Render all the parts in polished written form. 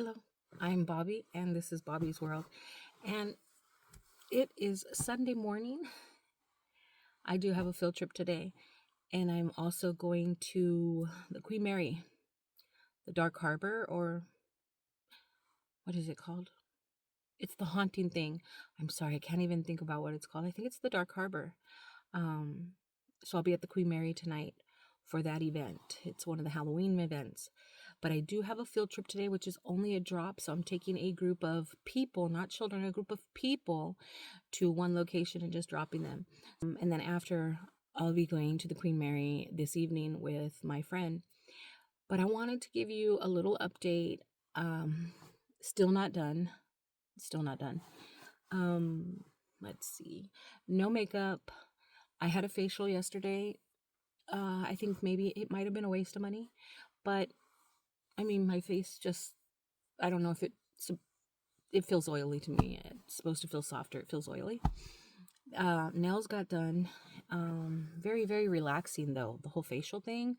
Hello, I'm Bobby, and this is Bobby's World. And it is Sunday morning. I do have a field trip today, and I'm also going to the Queen Mary, the Dark Harbor, or what is it called? It's the haunting thing. I'm sorry, I can't even think about what it's called. I think it's the Dark Harbor. Um, so I'll be at the Queen Mary tonight for that event. It's one of the Halloween events. But I do have a field trip today, which is only a drop. So I'm taking a group of people, not children, a group of people to one location and just dropping them. And then after, I'll be going to the Queen Mary this evening with my friend. But I wanted to give you a little update. Um, still not done. Still not done. Let's see. No makeup. I had a facial yesterday. I think maybe it might have been a waste of money, but I mean, my face just, I don't know if it feels oily to me. It's supposed to feel softer. It feels oily. Nails got done. Very, very relaxing though, the whole facial thing.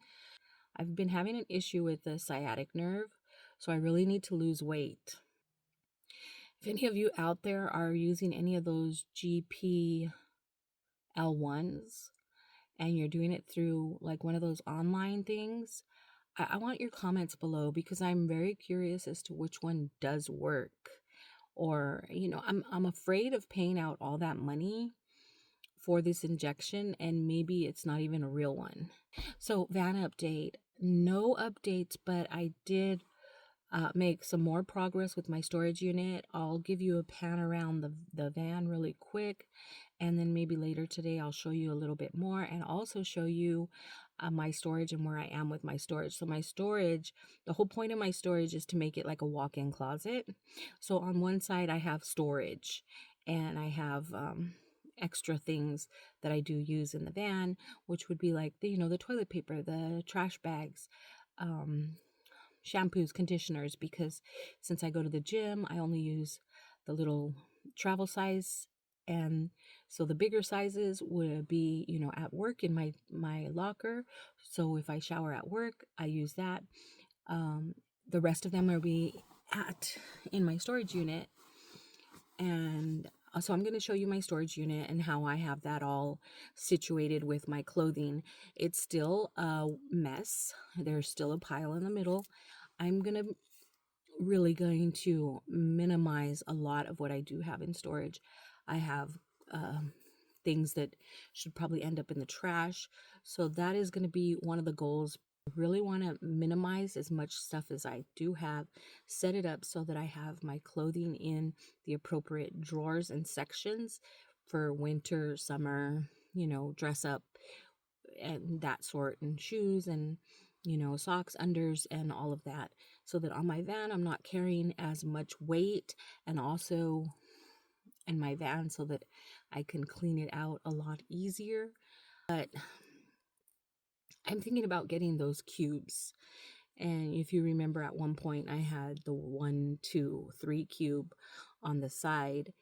I've been having an issue with the sciatic nerve, so I really need to lose weight. If any of you out there are using any of those GLP-1s and you're doing it through like one of those online things, I want your comments below because I'm very curious as to which one does work. Or, I'm afraid of paying out all that money for this injection and maybe it's not even a real one. So van update, no updates, but I did make some more progress with my storage unit. I'll give you a pan around the van really quick, and then maybe later today I'll show you a little bit more and also show you my storage and where I am with my storage. So my storage, the whole point of my storage is to make it like a walk-in closet. So on one side I have storage and I have extra things that I do use in the van, which would be like the toilet paper, the trash bags, shampoos, conditioners, because since I go to the gym, I only use the little travel size. And so the bigger sizes would be, at work in my locker. So if I shower at work, I use that. The rest of them will be in my storage unit. And so I'm going to show you my storage unit and how I have that all situated with my clothing. It's still a mess. There's still a pile in the middle. I'm really going to minimize a lot of what I do have in storage. I have things that should probably end up in the trash. So that is going to be one of the goals. I really want to minimize as much stuff as I do have, set it up so that I have my clothing in the appropriate drawers and sections for winter, summer, dress up and that sort, and shoes and socks, unders, and all of that, so that on my van I'm not carrying as much weight, and also in my van so that I can clean it out a lot easier. But I'm thinking about getting those cubes. And if you remember, at one point I had the 1, 2, 3 cube on the side,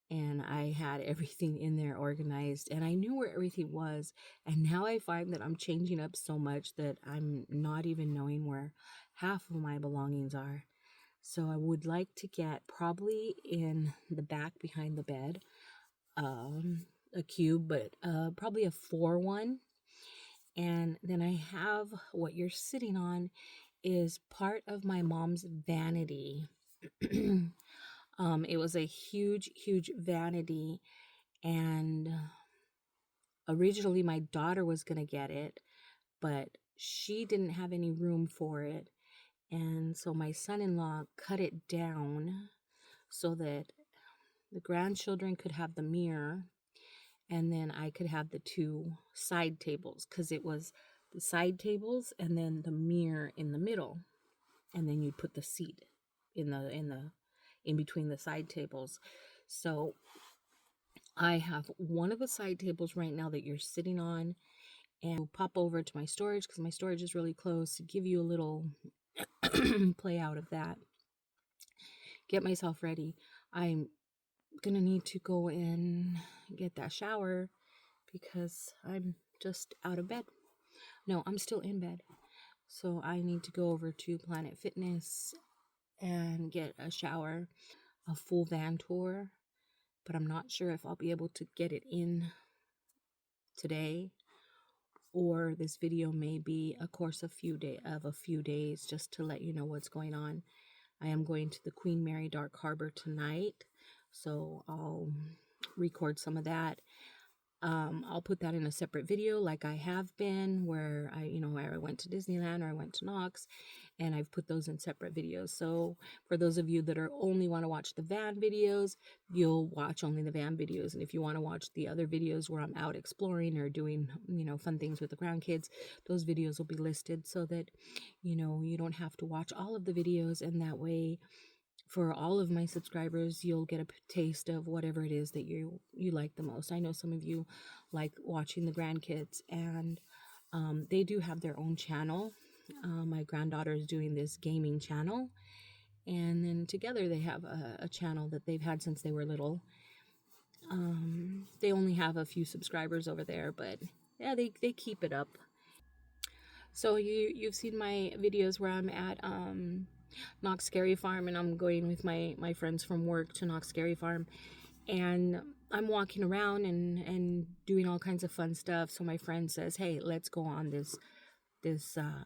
and I had everything in there organized and I knew where everything was. And now I find that I'm changing up so much that I'm not even knowing where half of my belongings are. So I would like to get, probably in the back behind the bed, a cube, but probably a 4 one. And then I have what you're sitting on is part of my mom's vanity. It was a huge, huge vanity, and originally my daughter was going to get it, but she didn't have any room for it. And so my son-in-law cut it down so that the grandchildren could have the mirror, and then I could have the 2 side tables, because it was the side tables and then the mirror in the middle, and then you'd put the seat in between the side tables. So I have one of the side tables right now that you're sitting on, and we'll pop over to my storage because my storage is really close, to give you a little play out of that. Get myself ready. I'm gonna need to go and get that shower because I'm just out of bed. No, I'm still in bed. So I need to go over to Planet Fitness and get a shower, a full van tour, but I'm not sure if I'll be able to get it in today, or this video may be a course of a few days just to let you know what's going on. I am going to the Queen Mary Dark Harbor tonight, so I'll record some of that. I'll put that in a separate video like I have been, where I went to Disneyland or I went to Knox, and I've put those in separate videos. So for those of you that are only want to watch the van videos, you'll watch only the van videos. And if you want to watch the other videos where I'm out exploring or doing, fun things with the grandkids, those videos will be listed so that, you don't have to watch all of the videos. And that way, for all of my subscribers, you'll get a taste of whatever it is that you like the most. I know some of you like watching the grandkids, and they do have their own channel. My granddaughter is doing this gaming channel, and then together they have a channel that they've had since they were little. They only have a few subscribers over there, but yeah, they keep it up. So you've seen my videos where I'm at Knox Scary Farm, and I'm going with my friends from work to Knox Scary Farm, and I'm walking around and doing all kinds of fun stuff. So my friend says, "Hey, let's go on this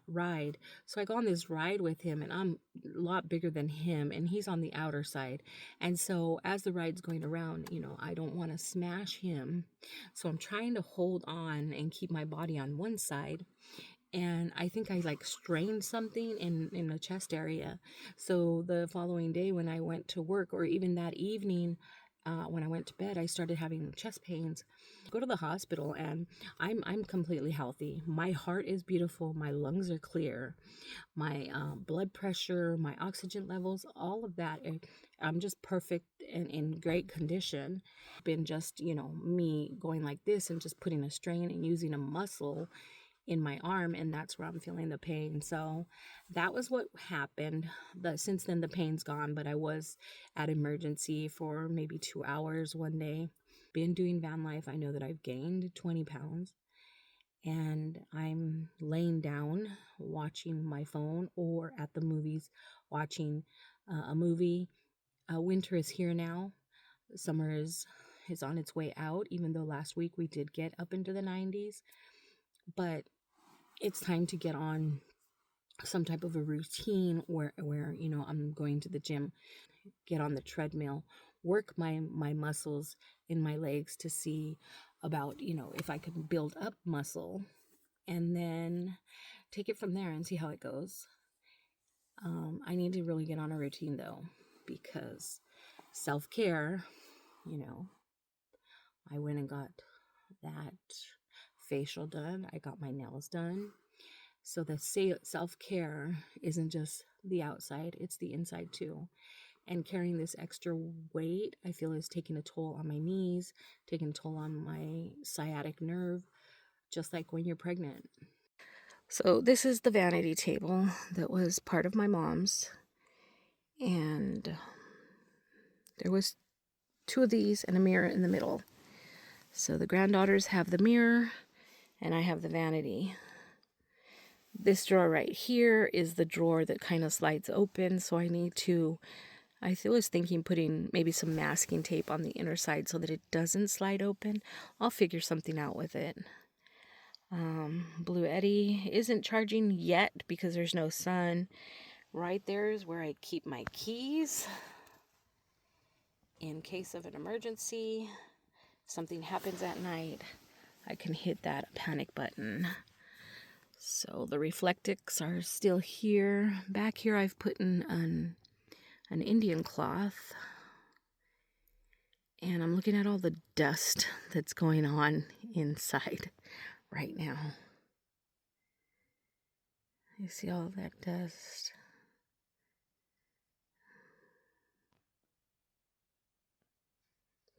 ride." So I go on this ride with him, and I'm a lot bigger than him, and he's on the outer side. And so as the ride's going around, I don't want to smash him, so I'm trying to hold on and keep my body on one side. And I think I like strained something in the chest area. So the following day when I went to work, or even that evening when I went to bed, I started having chest pains. Go to the hospital, and I'm completely healthy. My heart is beautiful. My lungs are clear. My blood pressure, my oxygen levels, all of that. I'm just perfect and in great condition. Been just, me going like this and just putting a strain and using a muscle in my arm, and that's where I'm feeling the pain. So that was what happened. Since then the pain's gone, but I was at emergency for maybe 2 hours one day. Been doing van life. I know that I've gained 20 pounds, and I'm laying down watching my phone or at the movies watching a movie. Winter is here now. Summer is on its way out, even though last week we did get up into the 90s. But it's time to get on some type of a routine where I'm going to the gym, get on the treadmill, work my muscles in my legs to see about if I can build up muscle, and then take it from there and see how it goes. I need to really get on a routine though, because self-care, I went and got that facial done. I got my nails done. So the self-care isn't just the outside, it's the inside too. And carrying this extra weight, I feel, is taking a toll on my knees, taking a toll on my sciatic nerve, just like when you're pregnant. So this is the vanity table that was part of my mom's. And there was 2 of these and a mirror in the middle. So the granddaughters have the mirror, and I have the vanity. This drawer right here is the drawer that kind of slides open, so I was thinking putting maybe some masking tape on the inner side so that it doesn't slide open. I'll figure something out with it. Bluetti isn't charging yet because there's no sun. Right there is where I keep my keys in case of an emergency. If something happens at night, I can hit that panic button. So the Reflectix are still here. Back here I've put in an Indian cloth. And I'm looking at all the dust that's going on inside right now. You see all that dust?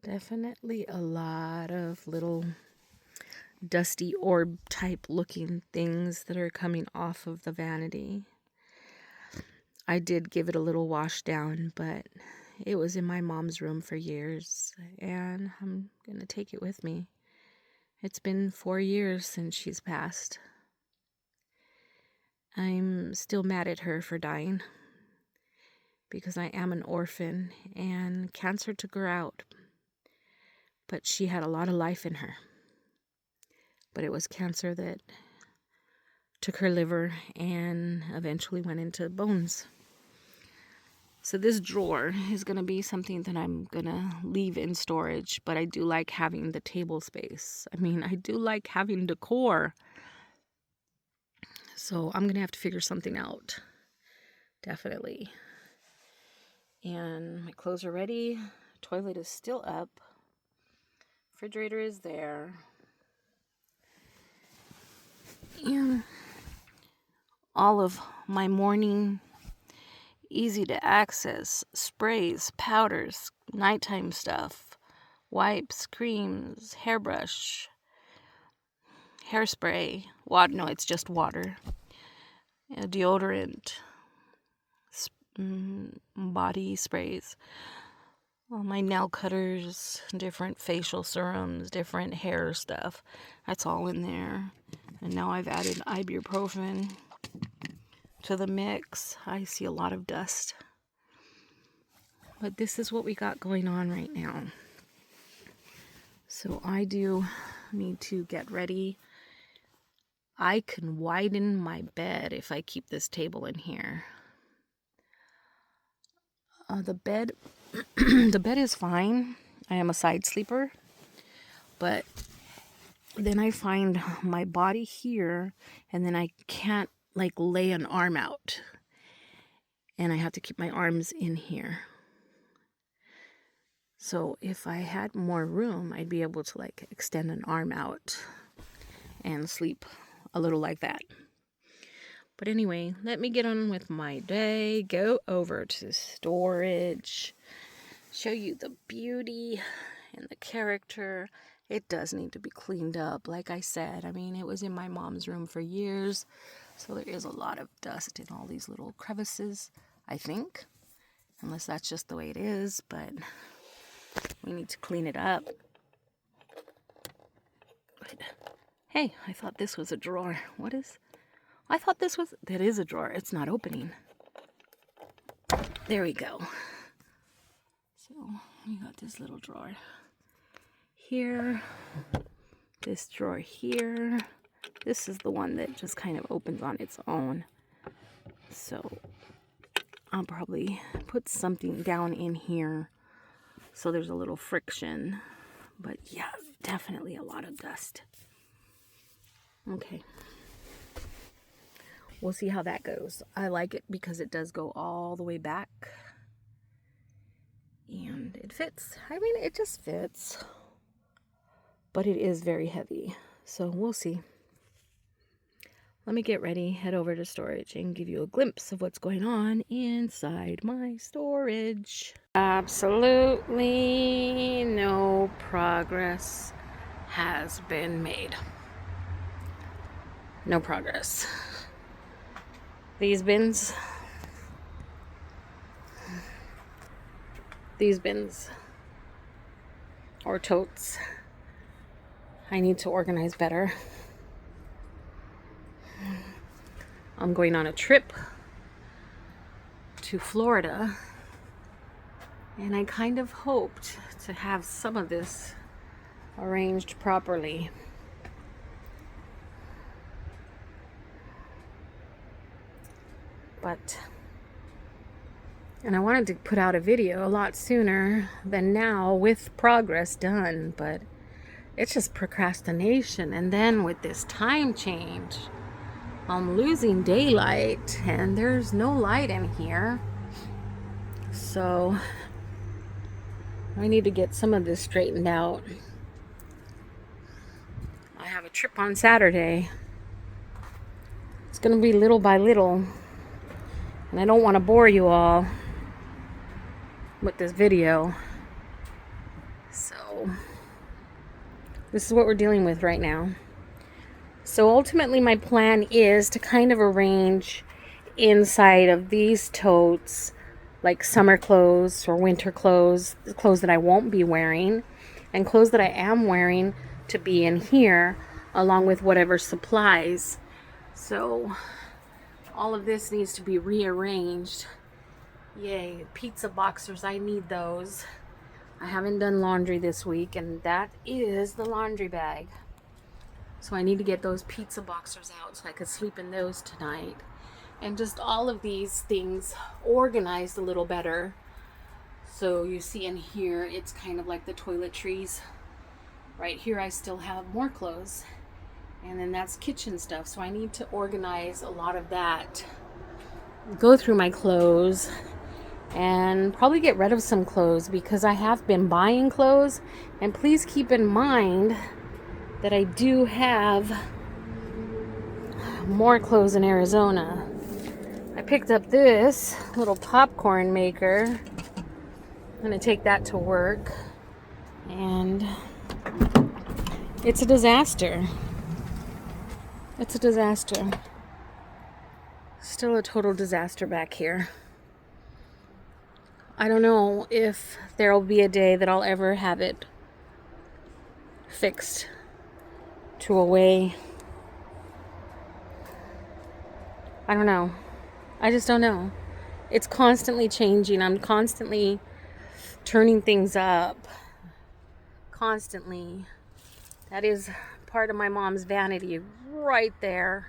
Definitely a lot of little dusty orb type looking things that are coming off of the vanity. I did give it a little wash down, but it was in my mom's room for years, and I'm gonna take it with me. It's been 4 years since she's passed. I'm still mad at her for dying. because I am an orphan and cancer took her out. But she had a lot of life in her. But it was cancer that took her liver and eventually went into bones. So this drawer is going to be something that I'm going to leave in storage, but I do like having the table space. I mean, I do like having decor. So I'm going to have to figure something out. Definitely. And my clothes are ready. Toilet is still up. Refrigerator is there. And all of my morning easy to access sprays, powders, nighttime stuff, wipes, creams, hairbrush, hairspray, water, no, it's just water, deodorant, body sprays, all my nail cutters, different facial serums, different hair stuff. That's all in there. And now I've added ibuprofen to the mix. I see a lot of dust. But this is what we got going on right now. So I do need to get ready. I can widen my bed if I keep this table in here. The bed is fine. I am a side sleeper. But then I find my body here, and then I can't like lay an arm out. And I have to keep my arms in here. So if I had more room, I'd be able to like extend an arm out and sleep a little like that. But anyway, let me get on with my day, go over to storage, show you the beauty and the character. It does need to be cleaned up, like I said. I mean, it was in my mom's room for years, so there is a lot of dust in all these little crevices, I think. Unless that's just the way it is, but we need to clean it up. But, hey, I thought this was a drawer. What is... I thought this was... That is a drawer. It's not opening. There we go. So, we got this little drawer here. This drawer here. This is the one that just kind of opens on its own. So, I'll probably put something down in here so there's a little friction. But yeah, definitely a lot of dust. Okay. We'll see how that goes. I like it because it does go all the way back. And it fits. I mean, it just fits. But it is very heavy. So we'll see. Let me get ready, head over to storage, and give you a glimpse of what's going on inside my storage. Absolutely no progress has been made. No progress. These bins or totes, I need to organize better. I'm going on a trip to Florida, and I kind of hoped to have some of this arranged properly. And I wanted to put out a video a lot sooner than now with progress done, but it's just procrastination. And then with this time change, I'm losing daylight and there's no light in here. So I need to get some of this straightened out. I have a trip on Saturday. It's going to be little by little. And I don't want to bore you all with this video. So, this is what we're dealing with right now. So ultimately my plan is to kind of arrange inside of these totes like summer clothes or winter clothes, clothes that I won't be wearing, and clothes that I am wearing to be in here, along with whatever supplies. So all of this needs to be rearranged Yay, pizza boxers. I need those. I haven't done laundry this week, and that is the laundry bag. So I need to get those pizza boxers out so I could sleep in those tonight. And just all of these things organized a little better. So you see in here, it's kind of like the toiletries. Right here, I still have more clothes. And then that's kitchen stuff. So I need to organize a lot of that. Go through my clothes and probably get rid of some clothes because I have been buying clothes. And please keep in mind that I do have more clothes in Arizona. I picked up this little popcorn maker. I'm gonna take that to work, and it's a disaster. It's a disaster. Still a total disaster back here. I don't know if there'll be a day that I'll ever have it fixed to a way. I don't know. I just don't know. It's constantly changing. I'm constantly turning things up. Constantly. That is part of my mom's vanity right there.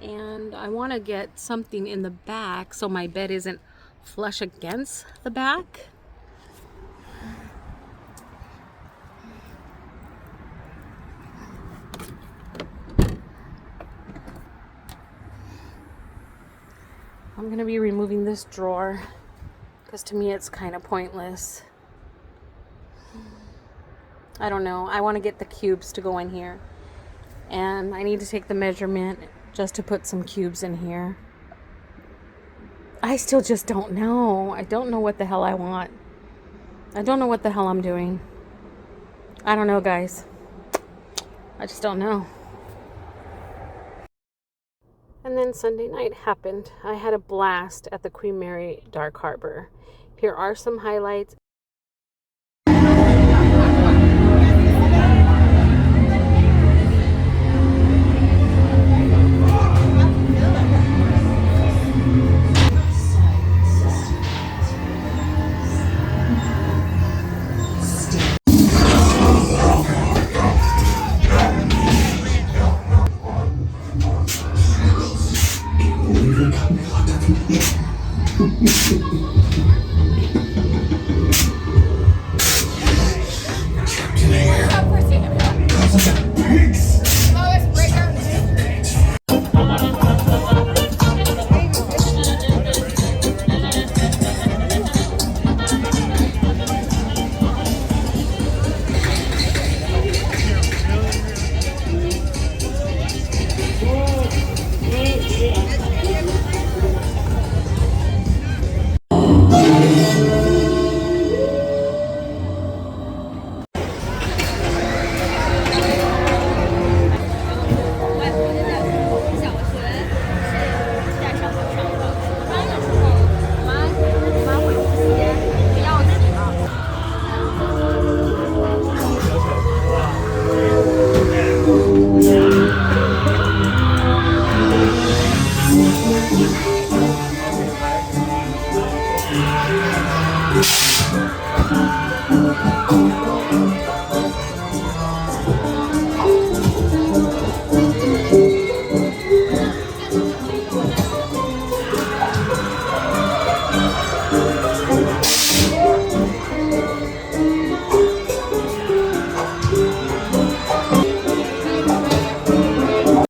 And I want to get something in the back so my bed isn't flush against the back. I'm going to be removing this drawer because to me it's kind of pointless. I don't know. I want to get the cubes to go in here. And I need to take the measurement just to put some cubes in here. I still just don't know. I don't know what the hell I want. I don't know what the hell I'm doing. I don't know, guys. I just don't know. And then Sunday night happened. I had a blast at the Queen Mary Dark Harbor. Here are some highlights.